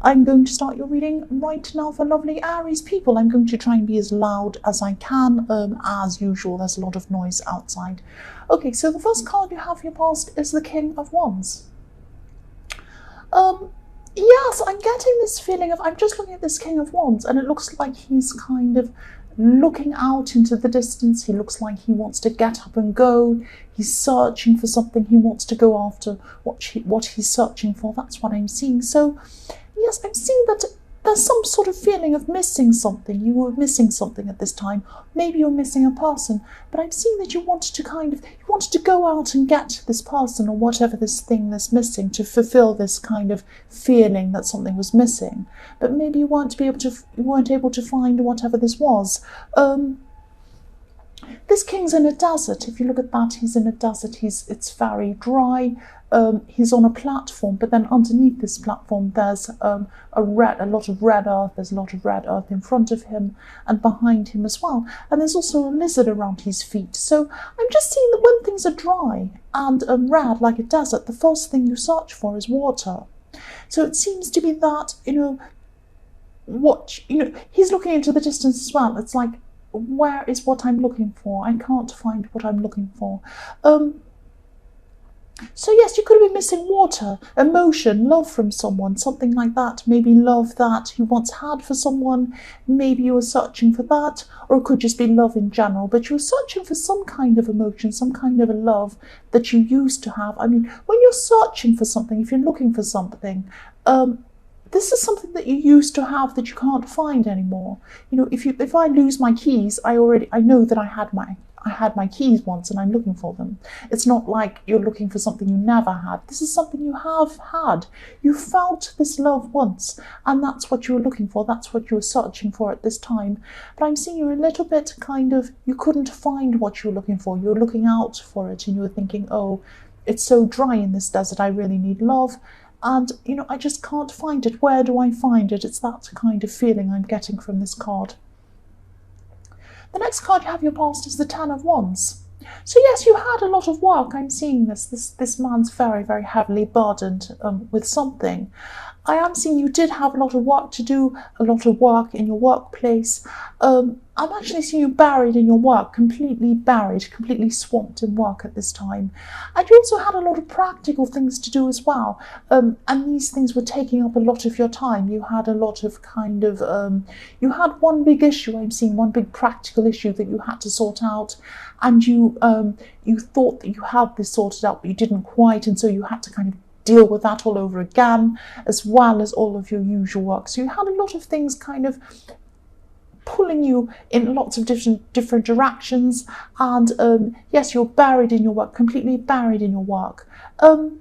I'm going to start your reading right now for lovely Aries people. I'm going to try and be as loud as I can. As usual, there's a lot of noise outside. Okay, so the first card you have here passed is the King of Wands. Yes, I'm getting this feeling of, I'm just looking at this King of Wands and it looks like he's kind of looking out into the distance. He looks like he wants to get up and go. He's searching for something. He wants to go after what he's searching for. That's what I'm seeing. So yes, I'm seeing that there's some sort of feeling of missing something. You were missing something at this time. Maybe you're missing a person, but I'm seeing that you wanted to go out and get this person or whatever this thing that's missing to fulfill this kind of feeling that something was missing. But maybe you weren't able to find whatever this was. This king's in a desert. If you look at that, he's in a desert. It's very dry. He's on a platform, but then underneath this platform there's a lot of red earth. There's a lot of red earth in front of him and behind him as well. And there's also a lizard around his feet. So I'm just seeing that when things are dry and red like a desert, the first thing you search for is water. So it seems to be that, he's looking into the distance as well. It's like, where is what I'm looking for? I can't find what I'm looking for. So yes, you could have been missing water, emotion, love from someone, something like that. Maybe love that you once had for someone. Maybe you were searching for that, or it could just be love in general. But you were searching for some kind of emotion, some kind of a love that you used to have. I mean, when you're searching for something, if you're looking for something, this is something that you used to have that you can't find anymore. If I lose my keys, I know that I had my keys once and I'm looking for them. It's not like you're looking for something you never had. This is something you have had. You felt this love once, and that's what you were looking for. That's what you were searching for at this time. But I'm seeing you a little bit you couldn't find what you were looking for. You were looking out for it and you were thinking, oh, it's so dry in this desert. I really need love. And, I just can't find it. Where do I find it? It's that kind of feeling I'm getting from this card. The next card you have your past is the Ten of Wands. So yes, you had a lot of work. I'm seeing this man's very, very heavily burdened with something. I am seeing you did have a lot of work to do, a lot of work in your workplace. I'm actually seeing you buried in your work, completely buried, completely swamped in work at this time. And you also had a lot of practical things to do as well. And these things were taking up a lot of your time. You had a lot of you had one big issue, I'm seeing one big practical issue that you had to sort out. And you thought that you had this sorted out, but you didn't quite. And so you had to kind of deal with that all over again, as well as all of your usual work. So you had a lot of things kind of pulling you in lots of different directions, and yes, you're buried in your work, completely buried in your work. I'm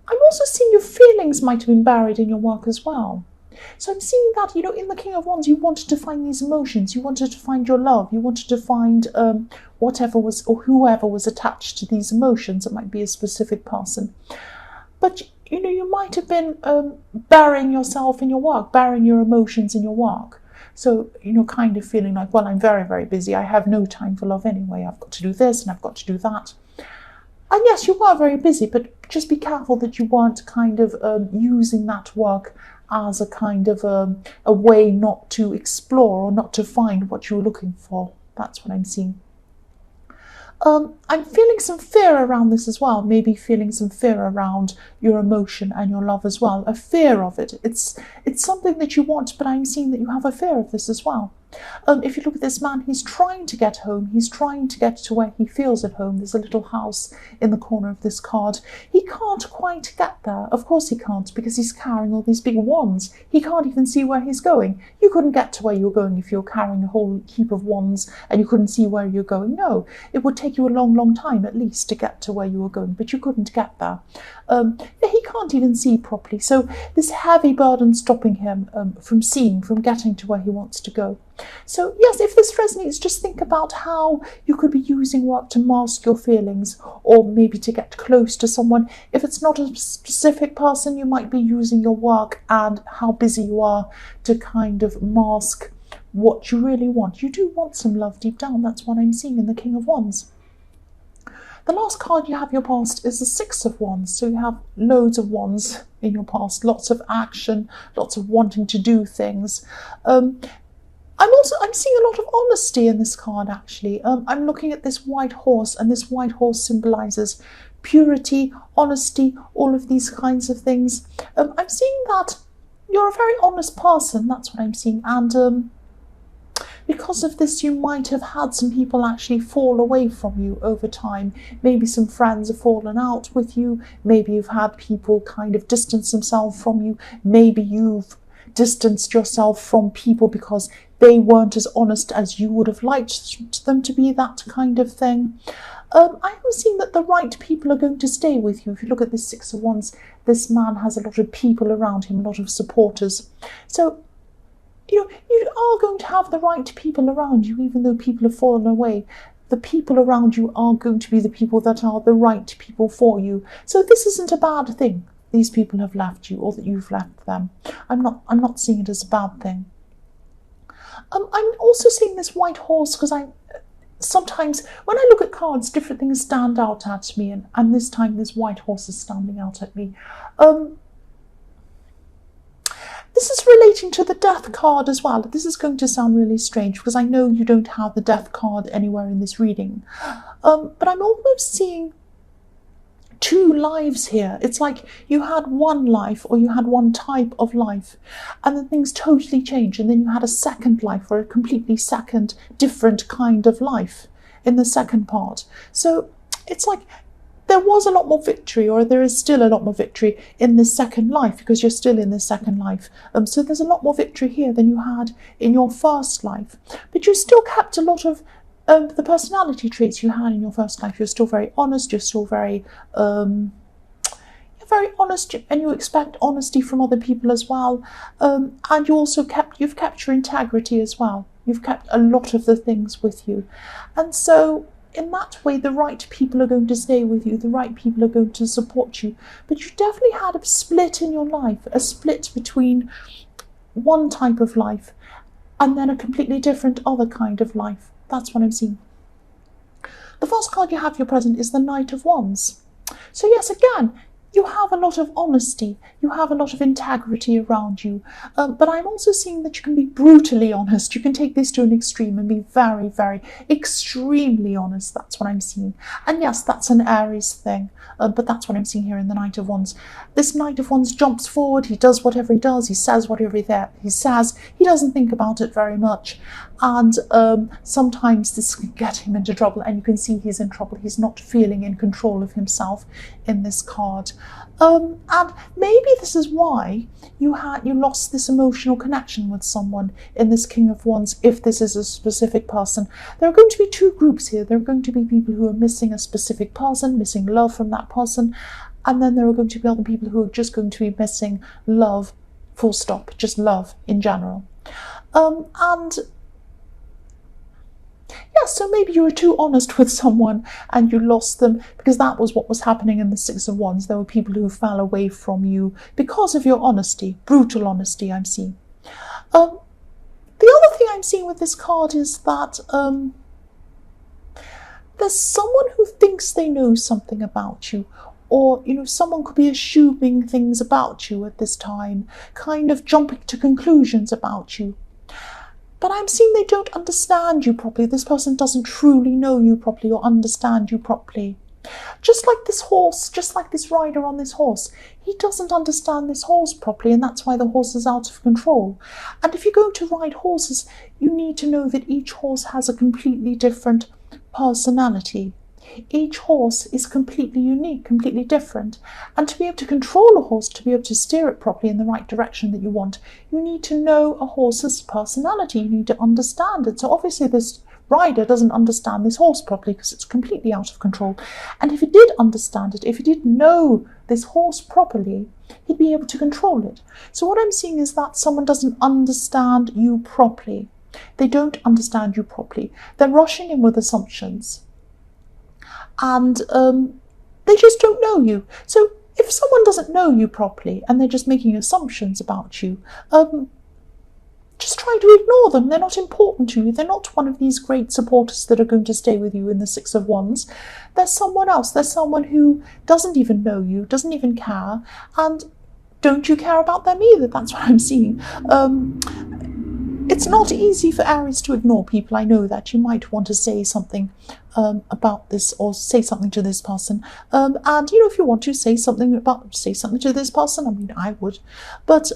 also seeing your feelings might have been buried in your work as well. So I'm seeing that, in the King of Wands, you wanted to find these emotions, you wanted to find your love, you wanted to find whatever was or whoever was attached to these emotions. It might be a specific person. But, you might have been burying yourself in your work, burying your emotions in your work. So, kind of feeling like, well, I'm very, very busy. I have no time for love anyway. I've got to do this and I've got to do that. And yes, you were very busy, but just be careful that you weren't kind of using that work as a kind of a way not to explore or not to find what you were looking for. That's what I'm seeing. I'm feeling some fear around this as well, maybe feeling some fear around your emotion and your love as well, a fear of it. It's something that you want, but I'm seeing that you have a fear of this as well. If you look at this man, he's trying to get home. He's trying to get to where he feels at home. There's a little house in the corner of this card. He can't quite get there. Of course he can't, because he's carrying all these big wands. He can't even see where he's going. You couldn't get to where you're going if you're carrying a whole heap of wands and you couldn't see where you're going. No, it would take you a long, long time at least to get to where you were going, but you couldn't get there. He can't even see properly. So this heavy burden stopping him from seeing, from getting to where he wants to go. So yes, if this resonates, just think about how you could be using work to mask your feelings, or maybe to get close to someone. If it's not a specific person, you might be using your work and how busy you are to kind of mask what you really want. You do want some love deep down. That's what I'm seeing in the King of Wands. The last card you have in your past is the Six of Wands. So you have loads of wands in your past, lots of action, lots of wanting to do things. I'm seeing a lot of honesty in this card, actually. I'm looking at this white horse, and this white horse symbolizes purity, honesty, all of these kinds of things. I'm seeing that you're a very honest person. That's what I'm seeing. And because of this, you might have had some people actually fall away from you over time. Maybe some friends have fallen out with you. Maybe you've had people kind of distance themselves from you. Maybe you've distanced yourself from people because they weren't as honest as you would have liked them to be, that kind of thing. I am seeing that the right people are going to stay with you. If you look at this Six of Wands, this man has a lot of people around him, a lot of supporters. So, you are going to have the right people around you, even though people have fallen away. The people around you are going to be the people that are the right people for you. So this isn't a bad thing. These people have left you, or that you've left them. I'm not seeing it as a bad thing. I'm also seeing this white horse because sometimes when I look at cards, different things stand out at me, and this time this white horse is standing out at me. This is relating to the Death card as well. This is going to sound really strange because I know you don't have the Death card anywhere in this reading. But I'm almost seeing two lives here. It's like you had one life, or you had one type of life, and then things totally change, and then you had a second life, or a completely second, different kind of life in the second part. So it's like there was a lot more victory, or there is still a lot more victory in this second life, because you're still in this second life. So there's a lot more victory here than you had in your first life, but you still kept a lot of the personality traits you had in your first life. You're still very honest. You're still very honest, and you expect honesty from other people as well. And you've kept your integrity as well. You've kept a lot of the things with you, and so in that way, the right people are going to stay with you. The right people are going to support you. But you definitely had a split in your life, a split between one type of life and then a completely different other kind of life. That's what I'm seeing. The first card you have here present is the Knight of Wands. So yes, again, you have a lot of honesty. You have a lot of integrity around you. But I'm also seeing that you can be brutally honest. You can take this to an extreme and be very, very extremely honest. That's what I'm seeing. And yes, that's an Aries thing. But that's what I'm seeing here in the Knight of Wands. This Knight of Wands jumps forward. He does whatever he does. He says whatever he says. He doesn't think about it very much. And sometimes this can get him into trouble. And you can see he's in trouble. He's not feeling in control of himself in this card. And maybe this is why you lost this emotional connection with someone in this King of Wands, if this is a specific person. There are going to be two groups here. There are going to be people who are missing a specific person, missing love from that person, and then there are going to be other people who are just going to be missing love, full stop, just love in general. And yeah, so maybe you were too honest with someone and you lost them, because that was what was happening in the Six of Wands. There were people who fell away from you because of your honesty, brutal honesty, I'm seeing. The other thing I'm seeing with this card is that there's someone who thinks they know something about you, or, someone could be assuming things about you at this time, kind of jumping to conclusions about you. But I'm seeing they don't understand you properly. This person doesn't truly know you properly or understand you properly. Just like this horse, just like this rider on this horse, he doesn't understand this horse properly, and that's why the horse is out of control. And if you're going to ride horses, you need to know that each horse has a completely different personality. Each horse is completely unique, completely different. And to be able to control a horse, to be able to steer it properly in the right direction that you want, you need to know a horse's personality. You need to understand it. So obviously this rider doesn't understand this horse properly because it's completely out of control. And if he did understand it, if he did know this horse properly, he'd be able to control it. So what I'm seeing is that someone doesn't understand you properly. They don't understand you properly. They're rushing in with assumptions. And they just don't know you. So if someone doesn't know you properly and they're just making assumptions about you, just try to ignore them. They're not important to you. They're not one of these great supporters that are going to stay with you in the Six of Wands. There's someone else. There's someone who doesn't even know you, doesn't even care, and don't you care about them either? That's what I'm seeing. It's not easy for Aries to ignore people. I know that you might want to say something about this, or say something to this person. And if you want to say something to this person, I mean, I would. But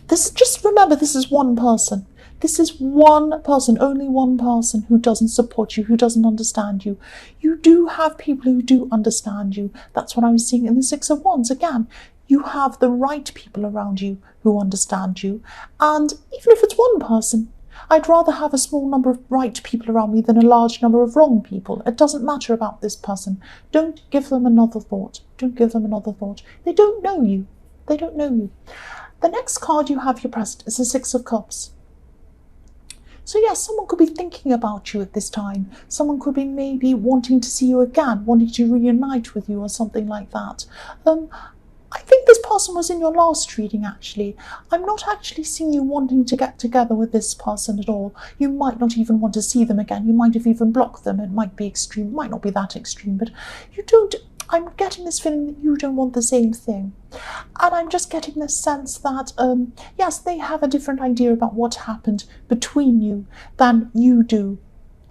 just remember, this is one person. This is one person, only one person who doesn't support you, who doesn't understand you. You do have people who do understand you. That's what I'm seeing in the Six of Wands. Again, you have the right people around you who understand you. And even if it's one person, I'd rather have a small number of right people around me than a large number of wrong people. It doesn't matter about this person. Don't give them another thought. Don't give them another thought. They don't know you. They don't know you. The next card you have your present is the Six of Cups. So yes, someone could be thinking about you at this time. Someone could be maybe wanting to see you again, wanting to reunite with you or something like that. I think this person was in your last reading, actually. I'm not actually seeing you wanting to get together with this person at all. You might not even want to see them again. You might have even blocked them. It might be extreme. It might not be that extreme, but you don't... I'm getting this feeling that you don't want the same thing. And I'm just getting this sense that, yes, they have a different idea about what happened between you than you do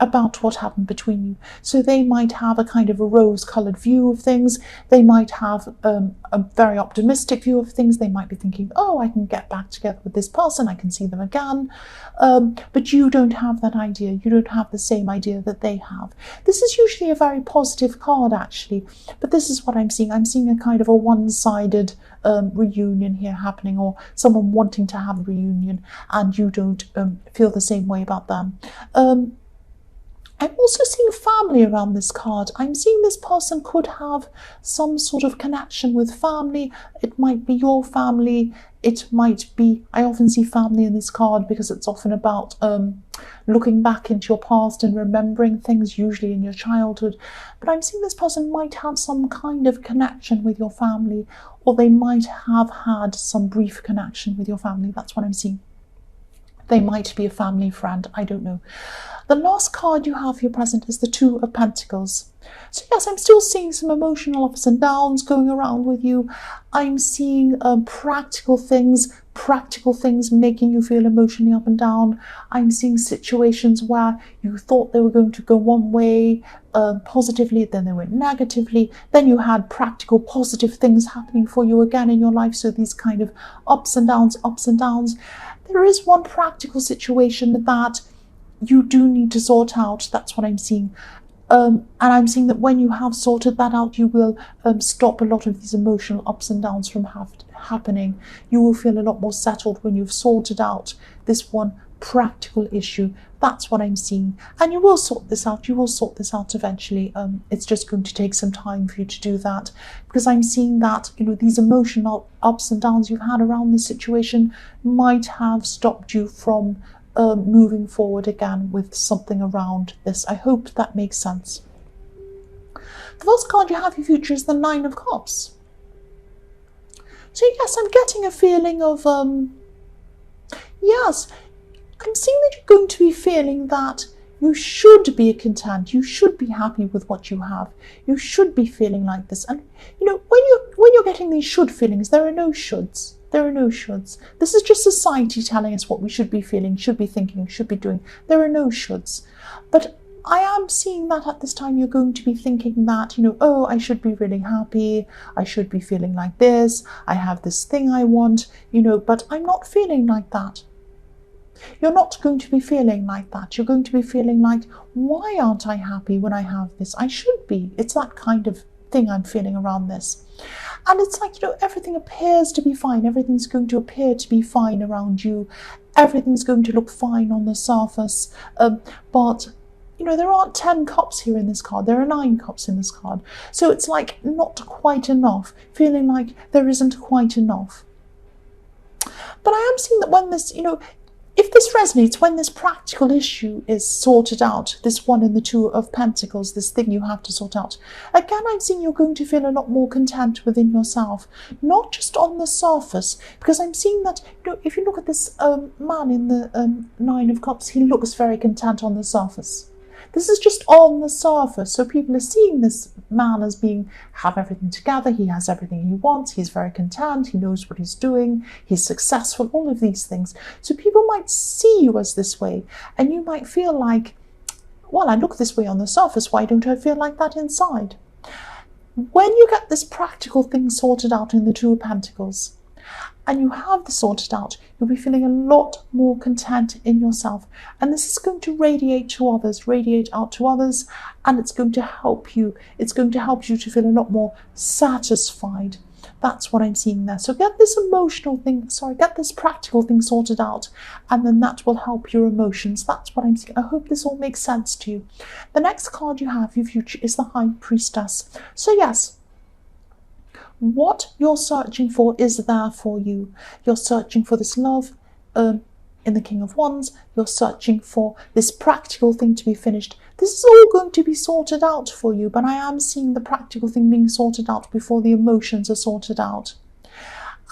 about what happened between you. So they might have a kind of a rose-coloured view of things. They might have a very optimistic view of things. They might be thinking, oh, I can get back together with this person. I can see them again. But you don't have that idea. You don't have the same idea that they have. This is usually a very positive card, actually. But this is what I'm seeing. I'm seeing a kind of a one-sided reunion here happening, or someone wanting to have a reunion and you don't feel the same way about them. I'm also seeing family around this card. I'm seeing this person could have some sort of connection with family. It might be your family. It might be, I often see family in this card because it's often about looking back into your past and remembering things, usually in your childhood. But I'm seeing this person might have some kind of connection with your family, or they might have had some brief connection with your family. That's what I'm seeing. They might be a family friend, I don't know. The last card you have here present is the Two of Pentacles. So yes, I'm still seeing some emotional ups and downs going around with you. I'm seeing practical things making you feel emotionally up and down. I'm seeing situations where you thought they were going to go one way positively, then they went negatively. Then you had practical positive things happening for you again in your life. So these kind of ups and downs, ups and downs. There is one practical situation that you do need to sort out. That's what I'm seeing. And I'm seeing that when you have sorted that out, you will stop a lot of these emotional ups and downs from happening. You will feel a lot more settled when you've sorted out this one practical issue. That's what I'm seeing. And you will sort this out. You will sort this out eventually. It's just going to take some time for you to do that, because I'm seeing that, these emotional ups and downs you've had around this situation might have stopped you from moving forward again with something around this. I hope that makes sense. The first card you have in your future is the Nine of Cups. So yes, I'm getting a feeling of, yes, I'm seeing that you're going to be feeling that you should be content. You should be happy with what you have. You should be feeling like this. And when you're getting these should feelings, there are no shoulds. There are no shoulds. This is just society telling us what we should be feeling, should be thinking, should be doing. There are no shoulds. But I am seeing that at this time you're going to be thinking that, oh, I should be really happy. I should be feeling like this. I have this thing I want, but I'm not feeling like that. You're not going to be feeling like that. You're going to be feeling like, why aren't I happy when I have this? I should be. It's that kind of thing I'm feeling around this. And it's like, everything appears to be fine. Everything's going to appear to be fine around you. Everything's going to look fine on the surface. But there aren't 10 cups here in this card. There are 9 cups in this card. So it's like not quite enough. Feeling like there isn't quite enough. But I am seeing that when this, If this resonates, when this practical issue is sorted out, this one in the Two of Pentacles, this thing you have to sort out, again, I'm seeing you're going to feel a lot more content within yourself, not just on the surface, because I'm seeing that, if you look at this man in the Nine of Cups, he looks very content on the surface. This is just on the surface. So people are seeing this man as have everything together. He has everything he wants. He's very content. He knows what he's doing. He's successful, all of these things. So people might see you as this way, and you might feel like, well, I look this way on the surface. Why don't I feel like that inside? When you get this practical thing sorted out in the Two of Pentacles, and you have this sorted out, you'll be feeling a lot more content in yourself. And this is going to radiate out to others, and it's going to help you. It's going to help you to feel a lot more satisfied. That's what I'm seeing there. So get this get this practical thing sorted out, and then that will help your emotions. That's what I'm seeing. I hope this all makes sense to you. The next card you have, your future, is the High Priestess. So yes, what you're searching for is there for you. You're searching for this love in the King of Wands. You're searching for this practical thing to be finished. This is all going to be sorted out for you, but I am seeing the practical thing being sorted out before the emotions are sorted out.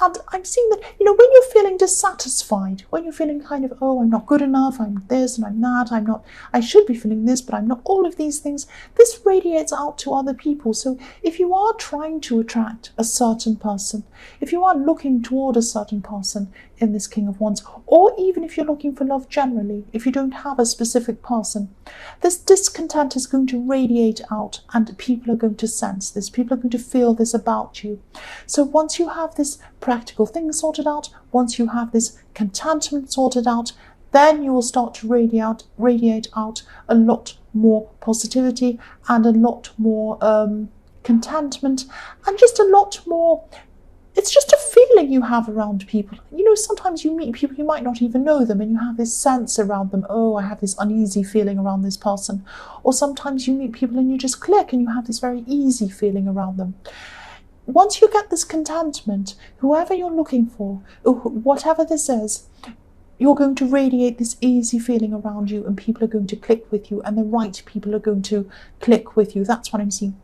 And I'm seeing that, when you're feeling dissatisfied, when you're feeling kind of, oh, I'm not good enough, I'm this and I'm that, I should be feeling this, but I'm not, all of these things, this radiates out to other people. So if you are trying to attract a certain person, if you are looking toward a certain person in this King of Wands, or even if you're looking for love generally, if you don't have a specific person, this discontent is going to radiate out, and people are going to sense this. People are going to feel this about you. So once you have this practical thing sorted out, once you have this contentment sorted out, then you will start to radiate out a lot more positivity and a lot more contentment, and just a lot more. It's just a feeling you have around people. Sometimes you meet people, you might not even know them, and you have this sense around them, oh, I have this uneasy feeling around this person. Or sometimes you meet people and you just click and you have this very easy feeling around them. Once you get this contentment, whoever you're looking for, whatever this is, you're going to radiate this easy feeling around you, and people are going to click with you, and the right people are going to click with you. That's what I'm seeing.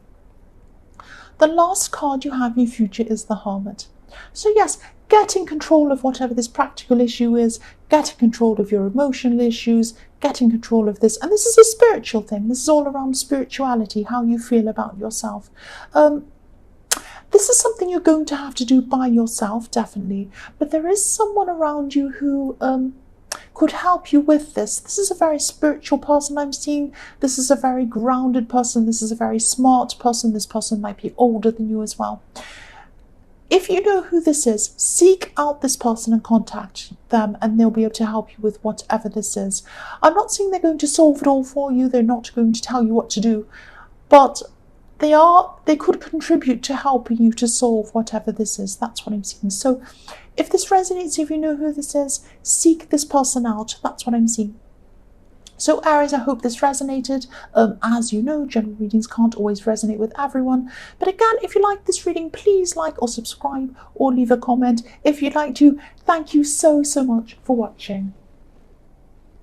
The last card you have in your future is the Hermit. So yes, getting control of whatever this practical issue is, getting control of your emotional issues, getting control of this. And this is a spiritual thing. This is all around spirituality, how you feel about yourself. This is something you're going to have to do by yourself, definitely. But there is someone around you who could help you with this. This is a very spiritual person I'm seeing. This is a very grounded person. This is a very smart person. This person might be older than you as well. If you know who this is, seek out this person and contact them, and they'll be able to help you with whatever this is. I'm not saying they're going to solve it all for you. They're not going to tell you what to do, but they could contribute to helping you to solve whatever this is. That's what I'm seeing. So if this resonates, if you know who this is, seek this person out. That's what I'm seeing. So Aries, I hope this resonated. As you know, general readings can't always resonate with everyone. But again, if you like this reading, please like or subscribe or leave a comment if you'd like to. Thank you so much for watching.